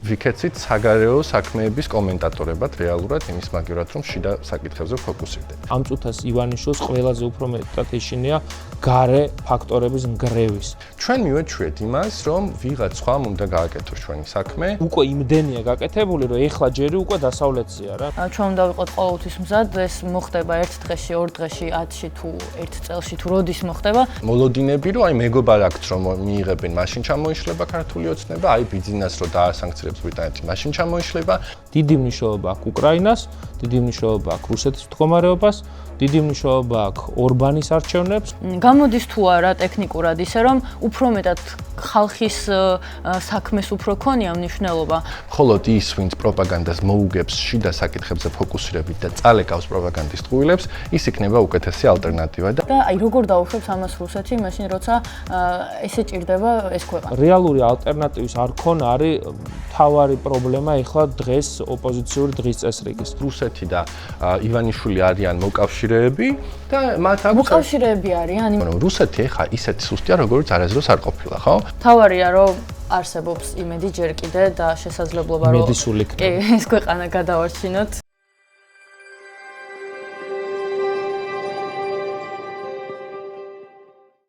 ვიქეცით საგარეო საქმეების კომენტატორებად რეალურად იმის მაგივრად რომ შიდა საკითხებზე ფოკუსირდებით. ამ წუთას ივანიშვილს ყველაზე უფრო მეტად ეშინია გარე ფაქტორების ნგრევის. ჩვენ მივეჩვიეთ იმას, რომ ვიღაც სხვამ უნდა გააკეთოს ჩვენი საქმე. უკვე იმდენია გაკეთებული, რომ ეხლა ჯერი უკვე დასავლეთზეა რა. ჩვენ უნდა ვიყოთ ყოველთვის მზად, ეს მოხდება ერთ დღეში, ორ დღეში, 10-ში თუ ერთ წელში თუ როდის მოხდება. მოლოდინები რომ აი მეგობარ აქც რომ მიიღებენ, მაშინ ჩამოიშლება ქართული ოცნება, აი ბიზნეს რო დაასანქცირებს ბრიტანეთი, მაშინ ჩამოიშლება. დიდი მნიშვნელობა აქვს უკრაინას, დიდი მნიშვნელობა აქვს რუსეთის მდგომარეობას, დიდი მნიშვნელობა აქვს ორბანის არჩევნებს. გამოდის თუ არა ტექნიკურად ისე რომ უფრო მეტად ხალხის საქმეს უფრო ქონია მნიშვნელობა. ხოლო ის ვინც პროპაგანდას მოუგებს შიდა საკითხებზე ფოკუსირებით და წალეკავს პროპაგანდის ტყუილებს, ის იქნება უკეთესი ალტერნატივა და აი როგორ დაუშვებს ამას რუსეთში, მაშინ როცა ესე ჭირდება ეს ქვეყანა. რეალური ალტერნატივის არ ქონა არის მთავარი პრობლემა ეხლა დღეს ოპოზიციური დღის წესრიგის. რუსეთი და ივანიშვილი არიან მოკავშირეები და მათ აქვს მოკავშირეები არიან. რუსეთი ეხა ისეთი სუსტია, როგორც არასდროს არ ყოფილა, ხო? თავარია რომ არსებობს იმედი ჯერ კიდე და შესაძლებლობა რომ მედისული იქნება. ეს ქვეყანა გადავარჩინოთ.